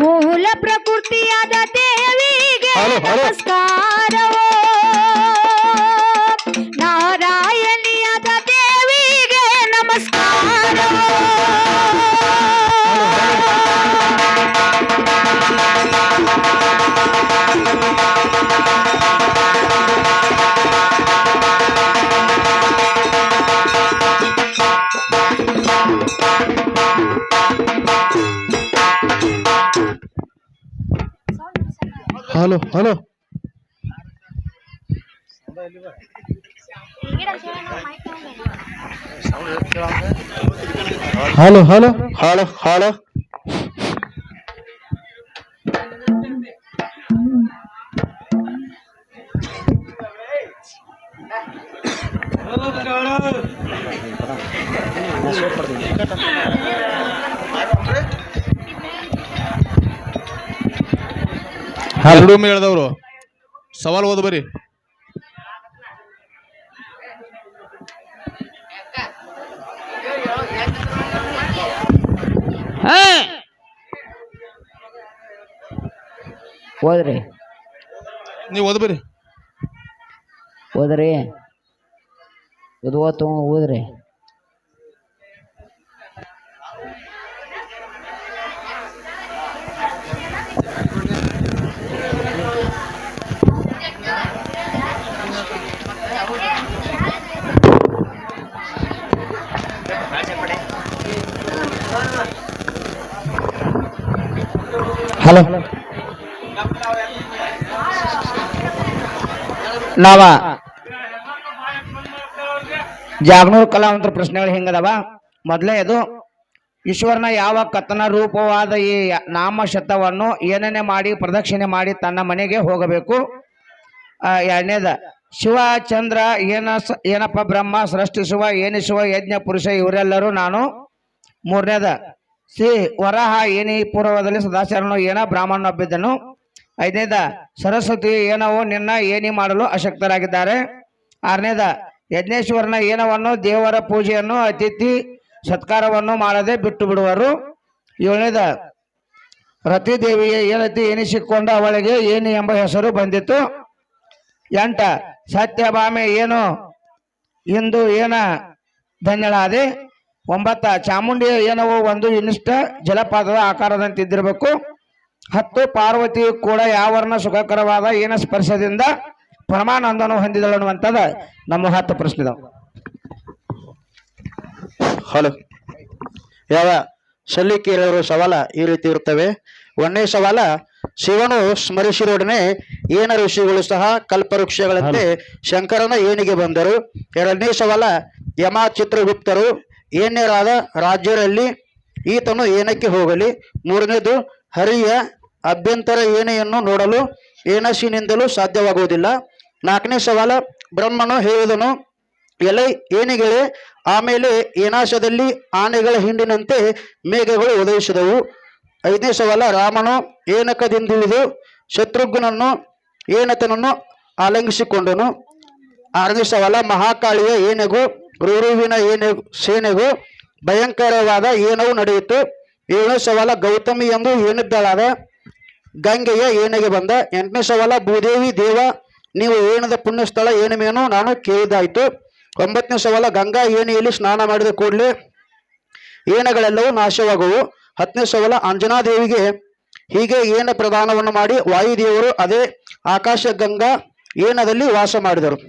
ಮೂಲ ಪ್ರಕೃತಿಯಾದ ದೇವಿಗೆ ನಮಸ್ಕಾರವೋ, ನಾರಾಯಣಿಯಾದ ದೇವಿಗೆ ನಮಸ್ಕಾರವೋ. Hello hello hello hello hello hello ಎರಡು ಮೇಳದವರು ಸವಾಲ್ ಓದು ಬರಿ. ಓದ್ರಿ ನೀವು ಓದು ಬರಿ. ಓದ್ರಿ ಓದ್ತು ಓದ್ರಿ. ಹಲೋ ನಾವ ಜಾಗನೂರ್ ಕಲಾವಂತರ ಪ್ರಶ್ನೆಗಳು ಹೆಂಗದವ. ಮೊದಲನೇದು, ಈಶ್ವರನ ಯಾವ ಕಥನ ರೂಪವಾದ ಈ ನಾಮಶತವನ್ನು ಏನೇನೆ ಮಾಡಿ ಪ್ರದಕ್ಷಿಣೆ ಮಾಡಿ ತನ್ನ ಮನೆಗೆ ಹೋಗಬೇಕು. ಎರಡನೇದ, ಶಿವ ಚಂದ್ರ ಏನಪ್ಪ ಬ್ರಹ್ಮ ಸೃಷ್ಟಿಸುವ ಏನಿಸುವ ಯಜ್ಞ ಪುರುಷ ಇವರೆಲ್ಲರೂ ನಾನು. ಮೂರನೇದ, ಶ್ರೀ ವರಹ ಏನಿ ಪೂರ್ವದಲ್ಲಿ ಸದಾಚಾರನು ಏನ ಬ್ರಾಹ್ಮಣನೊಬ್ಬಿದ್ದನು. ಐದನೇದ, ಸರಸ್ವತಿ ಏನವು ನಿನ್ನ ಏನಿ ಮಾಡಲು ಅಶಕ್ತರಾಗಿದ್ದಾರೆ. ಆರನೇದ, ಯಜ್ಞೇಶ್ವರನ ಏನವನ್ನು ದೇವರ ಪೂಜೆಯನ್ನು ಅತಿಥಿ ಸತ್ಕಾರವನ್ನು ಮಾಡದೆ ಬಿಟ್ಟು ಬಿಡುವರು. ಏಳನೇದ, ರತಿದೇವಿಗೆ ಏನತಿ ಎನಿಸಿಕೊಂಡ ಅವಳಿಗೆ ಏನಿ ಎಂಬ ಹೆಸರು ಬಂದಿತು. 8, ಸತ್ಯಭಾಮೆ ಏನು ಇಂದು ಏನ ಧನ್ಯಳಾದೆ. 9, ಚಾಮುಂಡಿಯ ಏನವು ಒಂದು ಇನ್ನಿಷ್ಟ ಜಲಪಾತದ ಆಕಾರದಂತಿದ್ದಿರಬೇಕು. 10, ಪಾರ್ವತಿಯು ಕೂಡ ಯಾವರ್ನ ಸುಖಕರವಾದ ಏನ ಸ್ಪರ್ಶದಿಂದ ಪರಮಾನಂದನು ಹೊಂದಿದಳು ಅನ್ನುವಂಥದ ನಮ್ಮ 10 ಪ್ರಶ್ನೆ ಇದಾವೆ. ಹಲೋ ಯಾವ ಸಲ್ಲಿಕೆ ಸವಾಲ ಈ ರೀತಿ ಇರ್ತವೆ. ಒಂದನೇ ಸವಾಲ, ಶಿವನು ಸ್ಮರಿಸಿರೊಡನೆ ಏನ ಋಷಿಗಳು ಸಹ ಕಲ್ಪವೃಕ್ಷಗಳಂತೆ ಶಂಕರನ ಏನಿಗೆ ಬಂದರು. ಎರಡನೇ ಸವಾಲ, ಯಮ ಚಿತ್ರಗುಪ್ತರು ಏನೇರಾದ ರಾಜ್ಯರಲ್ಲಿ ಈತನು ಏನಕ್ಕೆ ಹೋಗಲಿ. ಮೂರನೇದು, ಹರಿಯ ಅಭ್ಯಂತರ ಏನೆಯನ್ನು ನೋಡಲು ಏನಸಿನಿಂದಲೂ ಸಾಧ್ಯವಾಗುವುದಿಲ್ಲ. ನಾಲ್ಕನೇ ಸವಾಲ, ಬ್ರಹ್ಮನು ಹೇಳಿದನು ಎಲೆ ಏನಿಗಳೇ, ಆಮೇಲೆ ಏನಾಶದಲ್ಲಿ ಆನೆಗಳ ಹಿಂಡಿನಂತೆ ಮೇಘಗಳು ಉದಯಿಸಿದವು. ಐದನೇ ಸವಾಲ, ರಾಮನು ಏನಕದಿಂದಿಳಿದು ಶತ್ರುಘ್ನನ್ನು ಏನತನನ್ನು ಆಲಂಗಿಸಿಕೊಂಡನು. ಆರನೇ ಸವಾಲ, ಮಹಾಕಾಳಿಯ ಏನೆಗೂ ರುರುವಿನ ಸೇನೆಗೂ ಭಯಂಕರವಾದ ಏನವು ನಡೆಯಿತು. ಏಳನೇ ಸವಾಲ, ಗೌತಮಿ ಎಂದು ಏನಿದ್ದಳಾದ ಗಂಗೆಯ ಏನೆಗೆ ಬಂದ. ಎಂಟನೇ ಸವಾಲ, ಭೂದೇವಿ ದೇವ ನೀವು ಏನದ ಪುಣ್ಯಸ್ಥಳ ಏನಿಮೇನು ನಾನು ಕೇಳಿದಾಯಿತು. 9ನೇ ಸವಾಲ, ಗಂಗಾ ಏಣಿಯಲ್ಲಿ ಸ್ನಾನ ಮಾಡಿದ ಕೂಡಲೇ ಏನಗಳೆಲ್ಲವೂ ನಾಶವಾಗುವು. 10ನೇ ಸವಾಲ, ಅಂಜನಾದೇವಿಗೆ ಹೀಗೆ ಏನ ಪ್ರದಾನವನ್ನು ಮಾಡಿ ವಾಯುದೇವರು ಅದೇ ಆಕಾಶ ಗಂಗಾ ಏನದಲ್ಲಿ ವಾಸ ಮಾಡಿದರು.